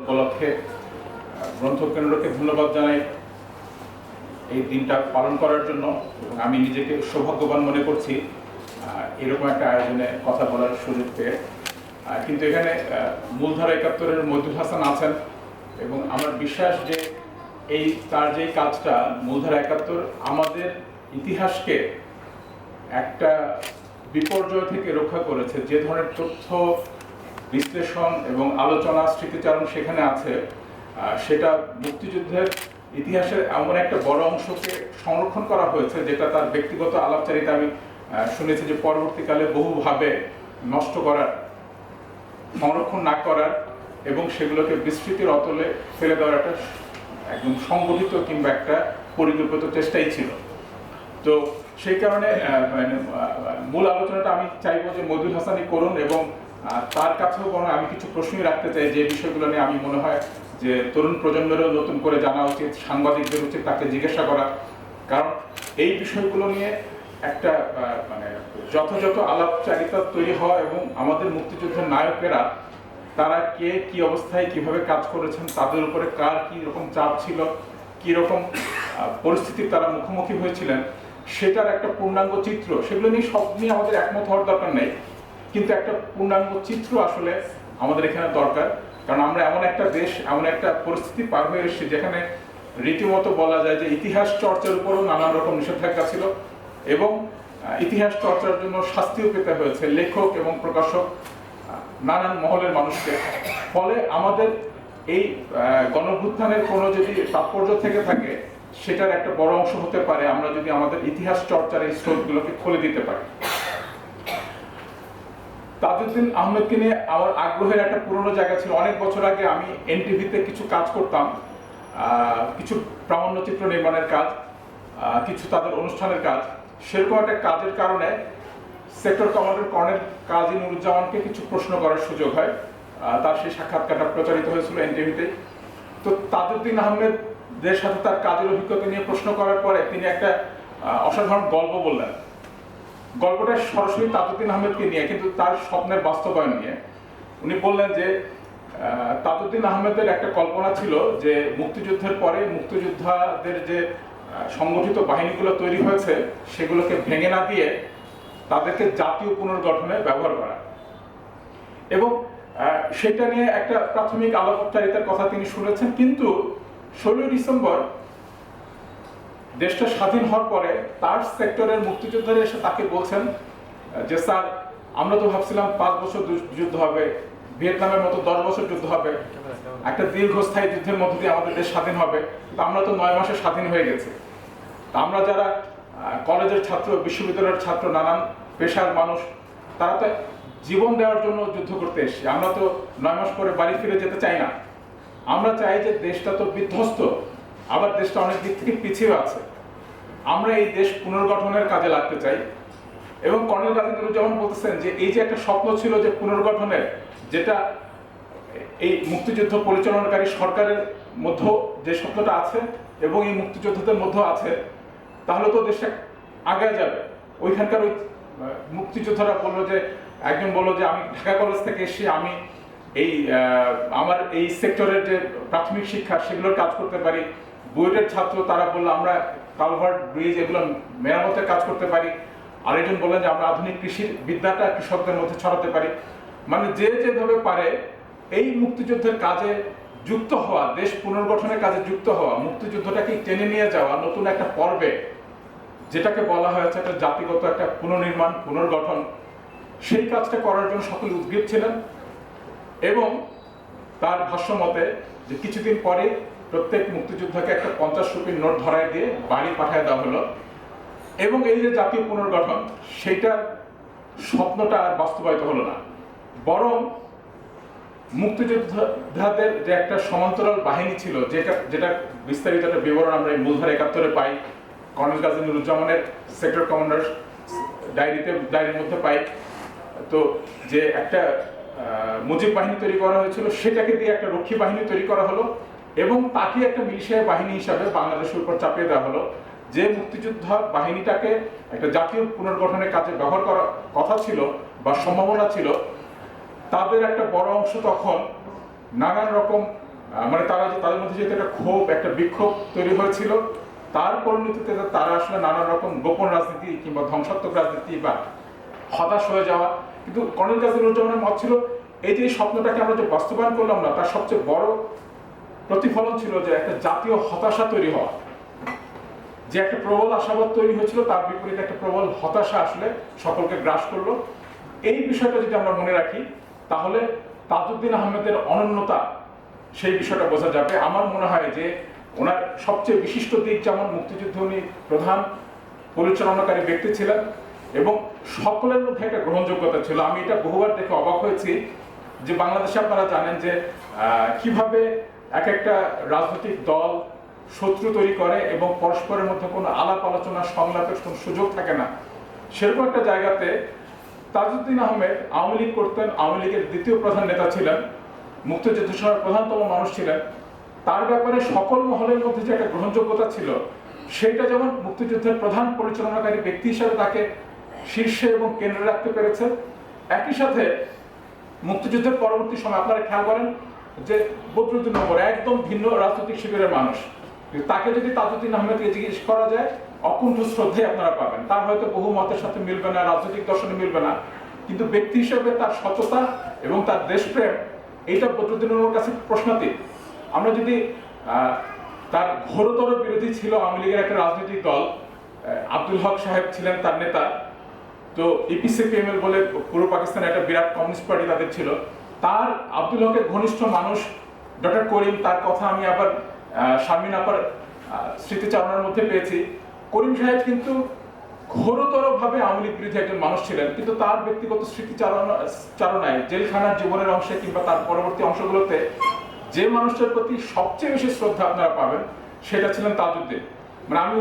উপলক্ষে গ্রন্থ কেন্দ্রকে ধন্যবাদ জানাই এই দিনটা পালন করার জন্য। এবং আমি নিজেকে সৌভাগ্যবান মনে করছি এরকম একটা আয়োজনে কথা বলার সুযোগ পেয়ে। কিন্তু এখানে মূলধারা ৭১-এর মইদুল হাসান আছেন এবং আমার বিশ্বাস যে তার যে কাজটা মূলধারা ৭১ আমাদের ইতিহাসকে একটা বিপর্যয় থেকে রক্ষা করেছে। যে ধরনের তথ্য বিশ্লেষণ এবং আলোচনা স্মৃতিচারণ সেখানে আছে, সেটা মুক্তিযুদ্ধের ইতিহাসের এমন একটা বড় অংশকে সংরক্ষণ করা হয়েছে, যেটা তার ব্যক্তিগত আলাপচারিতা আমি শুনেছি যে পরবর্তীকালে বহুভাবে নষ্ট করার, সংরক্ষণ না করার এবং সেগুলোকে বিস্মৃতির অতলে ফেলে দেওয়ার একটা একদম সংগঠিত কিংবা একটা পরিকল্পিত চেষ্টাই ছিল। তো সেই কারণে মূল আলোচনাটা আমি চাইবো যে মইদুল হাসানই করুন এবং তার কাছেও বরং আমি কিছু প্রশ্নই রাখতে চাই যে বিষয়গুলো নিয়ে আমি মনে হয় যে তরুণ প্রজন্মেরও নতুন করে জানা উচিত, সাংবাদিকদের উচিত তাকে জিজ্ঞাসা করা। কারণ এই বিষয়গুলো নিয়ে একটা যথাযথ আলাপচারিতা তৈরি হওয়া এবং আমাদের মুক্তিযুদ্ধের নায়কেরা তারা কে কি অবস্থায় কিভাবে কাজ করেছেন, তাদের উপরে কার কি রকম চাপ ছিল, কি রকম পরিস্থিতির তারা মুখোমুখি হয়েছিলেন, সেটার একটা পূর্ণাঙ্গ চিত্র। সেগুলো নিয়ে সব নিয়ে আমাদের একমত হওয়ার দরকার নেই, কিন্তু একটা পূর্ণাঙ্গ চিত্র আসলে আমাদের এখানে দরকার। কারণ আমরা এমন একটা দেশ, এমন একটা পরিস্থিতি পার হয়ে এসেছি যেখানে রীতিমতো বলা যায় যে ইতিহাস চর্চার উপরও নানান রকম নিষেধাজ্ঞা ছিল এবং ইতিহাস চর্চার জন্য শাস্তিও পেতে হয়েছে লেখক এবং প্রকাশক, নানান মহলের মানুষকে। ফলে আমাদের এই গণঅভ্যুত্থানের কোনো যদি তাৎপর্য থেকে থাকে, সেটার একটা বড় অংশ হতে পারে আমরা যদি আমাদের ইতিহাস চর্চার এই স্রোতগুলোকে খুলে দিতে পারি। তাজউদ্দিন আহমেদকে নিয়ে আমার আগ্রহের একটা পুরনো জায়গা ছিল। অনেক বছর আগে আমি এনটিভিতে কিছু কাজ করতাম, কিছু প্রামাণ্যচিত্র নির্মাণের কাজ, কিছু তাদের অনুষ্ঠানের কাজ। সেরকম একটা কাজের কারণে সেক্টর কমান্ডার কর্নেল কাজী নুরুজ্জামানকে কিছু প্রশ্ন করার সুযোগ হয়। তার সেই সাক্ষাৎকারটা প্রচারিত হয়েছিল এনটিভিতে। তো তাজউদ্দিন আহমেদের সাথে তার কাজের অভিজ্ঞতা নিয়ে প্রশ্ন করার পরে তিনি একটা অসাধারণ গল্প বললেন। গল্পটা সরাসরি তাজউদ্দিন আহমেদকে নিয়ে, কিন্তু তার স্বপ্নের বাস্তবায়ন নিয়ে। উনি বললেন যে তাজউদ্দিন আহমেদের একটা কল্পনা ছিল যে মুক্তিযুদ্ধের পরে মুক্তিযোদ্ধাদের যে সংগঠিত বাহিনীগুলো তৈরি হয়েছে সেগুলোকে ভেঙে না দিয়ে তাদেরকে জাতীয় পুনর্গঠনে ব্যবহার করা। এবং সেটা নিয়ে একটা প্রাথমিক আলাপচারিতার কথা তিনি শুনেছেন। কিন্তু 16 ডিসেম্বর দেশটা স্বাধীন হওয়ার পরে তার সেক্টরের মুক্তিযোদ্ধারা এসে তাকে বলছেন যে স্যার, আমরা তো ভাবছিলাম 5 বছর যুদ্ধ হবে, ভিয়েতনামের মতো 10 বছর যুদ্ধ হবে, একটা দীর্ঘস্থায়ী যুদ্ধের মধ্য দিয়ে আমাদের দেশ স্বাধীন হবে, কিন্তু আমরা তো 9 মাসে স্বাধীন হয়ে গেছি। তা আমরা যারা কলেজের ছাত্র, বিশ্ববিদ্যালয়ের ছাত্র, নানান পেশার মানুষ, তারা তো জীবন দেওয়ার জন্য যুদ্ধ করতে এসেছি। আমরা তো 9 মাস পরে বাড়ি ফিরে যেতে চাই না। আমরা চাই যে দেশটা তো বিধ্বস্ত, আবার দেশটা অনেক দিক থেকে পিছিয়ে আছে, আমরা এই দেশ পুনর্গঠনের কাজে লাগতে চাই। এবং কর্নেল কাজী নুরুজ্জামান বলতেছেন যে এই যে একটা স্বপ্ন ছিল যে পুনর্গঠনের, যেটা এই মুক্তিযুদ্ধ পরিচালনাকারী সরকারের মধ্যে যে স্বপ্নটা আছে এবং এই মুক্তিযোদ্ধাদের মধ্যে আছে, তাহলে তো দেশটা আগায় যাবে। ওইখানকার ওই মুক্তিযোদ্ধারা বললো যে, একজন বললো যে আমি ঢাকা কলেজ থেকে এসে আমি আমার এই সেক্টরের যে প্রাথমিক শিক্ষা সেগুলোর কাজ করতে পারি। বুয়েটের ছাত্র তারা বললো আমরা কালভার্ট, ব্রিজ এগুলো মেরামতের কাজ করতে পারি। আরেকজন বললেন যে আমরা আধুনিক কৃষির বিদ্যাটা কৃষকদের মধ্যে ছড়াতে পারি। মানে যে যেভাবে পারে এই মুক্তিযুদ্ধের কাজে যুক্ত হওয়া, দেশ পুনর্গঠনের কাজে যুক্ত হওয়া, মুক্তিযুদ্ধটাকে টেনে নিয়ে যাওয়া নতুন একটা পর্বে, যেটাকে বলা হয়েছে একটা জাতিগত একটা পুনর্নির্মাণ, পুনর্গঠন, সেই কাজটা করার জন্য সকলে উদ্গ্রীব ছিলেন। এবং তার ভাষ্য মতে যে কিছুদিন পরে প্রত্যেক মুক্তিযোদ্ধাকে একটা 50 রুপির নোট ধরায় দিয়ে বাড়ি পাঠিয়ে দেওয়া হলো। এবং এই যে জাতীয় পুনর্গঠন, সেইটার স্বপ্নটা আর বাস্তবায়িত হলো না, বরং মুক্তিযোদ্ধাদের যে একটা সমান্তরাল বাহিনী ছিল, যেটা বিস্তারিত একটা বিবরণ আমরা এই মূলধারা ৭১-এ পাই, কর্নেল কাজী নুরুজ্জামানের সেক্টর কমান্ডার ডায়েরির মধ্যে পাই। তো যে একটা মুজিব বাহিনী তৈরি করা হয়েছিল, সেটাকে দিয়ে একটা রক্ষী বাহিনী তৈরি করা হলো এবং তাকে একটা মিলিশিয়া বাহিনী হিসাবে বাংলাদেশের উপর চাপিয়ে দেওয়া হলো। যে মুক্তিযোদ্ধা বাহিনীটাকে একটা জাতীয় পুনর্গঠনের কাজে ব্যবহার করার কথা ছিল বা সম্ভাবনা ছিল, তাদের একটা বড় অংশ তখন নানান রকম মানে তাদের মধ্যে যেহেতু একটা ক্ষোভ, একটা বিক্ষোভ তৈরি হয়েছিল, তার পরিণতিতে তারা আসলে নানা রকম গোপন রাজনীতি কিংবা ধ্বংসাত্মক রাজনীতি বা হতাশ হয়ে যাওয়া। কিন্তু কর্নেল কাজী নূরুজ্জামানের মত ছিল এই যে স্বপ্নটাকে আমরা যে বাস্তবায়ন করলাম না, তার সবচেয়ে বড় প্রতিফলন ছিল যে একটা জাতীয় হতাশা তৈরি হওয়া। যে একটা প্রবল আশাবাদ তৈরি হয়েছিল, তার বিপরীতে একটা প্রবল হতাশা আসলে সকলকে গ্রাস করলো। এই বিষয়টা যদি আমরা মনে রাখি, তাহলে তাজউদ্দিন আহমেদের অনন্যতা, সেই বিষয়টা বোঝা যাবে। আমার মনে হয় যে ওনার সবচেয়ে বিশিষ্ট দিক যেমন মুক্তিযুদ্ধ উনি প্রধান পরিচালনাকারী ব্যক্তি ছিলেন এবং সকলের মধ্যে একটা গ্রহণযোগ্যতা ছিল। আমি এটা বহুবার দেখে অবাক হয়েছি যে বাংলাদেশে আপনারা জানেন যে কিভাবে এক একটা রাজনৈতিক দল শত্রু তৈরি করে এবং পরস্পরের মধ্যে কোনো আলাপ আলোচনা সংলাপের কোনো সুযোগ থাকে না। সেরকম একটা জায়গাতে তাজউদ্দিন আহমেদ আওয়ামী লীগ করতেন, আওয়ামী লীগের দ্বিতীয় প্রধান নেতা ছিলেন, মুক্তিযুদ্ধের সময় প্রধানতম মানুষ ছিলেন। তার ব্যাপারে সকল মহলের মধ্যে যে একটা গ্রহণযোগ্যতা ছিল, সেটা যেমন মুক্তিযুদ্ধের প্রধান পরিচালনাকারী ব্যক্তি হিসেবে তাকে শীর্ষে এবং কেন্দ্রে রাখতে পেরেছে। একই সাথে মুক্তিযুদ্ধের পরবর্তী সময় আপনারা খেয়াল করেন যে বদরুদ্দীন নগর একদম ভিন্ন রাজনৈতিক শিবিরের মানুষ, তাকে যদি তাজউদ্দিন আহমেদকে জিজ্ঞেস করা যায়, অকুণ্ঠ শ্রদ্ধে আপনারা পাবেন। তার হয়তো বহু মতের সাথে মিলবে না, রাজনৈতিক দর্শনে মিলবে না, কিন্তু ব্যক্তি হিসেবে তার সততা এবং তার দেশপ্রেম, এইটা বদরুদ্দীন নগরের কাছে প্রশ্নাতীত। আমরা যদি তার ঘোরতর বিরোধী ছিল আওয়ামী লীগের একটা রাজনৈতিক দল, আব্দুল হক সাহেব ছিলেন তার নেতা। তো ইপিসিপিএমএল বলে পূর্ব পাকিস্তানের একটা বিরাট কমিউনিস্ট পার্টি তাদের ছিল। তার আব্দুল হকের ঘনিষ্ঠ মানুষ ডক্টর করিম, তার কথা আমি আবার শারমিন আপার স্মৃতিচারণার মধ্যে পেয়েছি। করিম সাহেব কিন্তু ঘোরতরভাবে আওয়ামী লীগ বিরোধী একজন মানুষ ছিলেন, কিন্তু তার ব্যক্তিগত স্মৃতিচারণায় জেলখানার জীবনের অংশে কিংবা তার পরবর্তী অংশগুলোতে যে মানুষটার প্রতি সবচেয়ে বেশি শ্রদ্ধা আপনারা পাবেন, সেটা ছিলেন তাজউদ্দিন। মানে আমি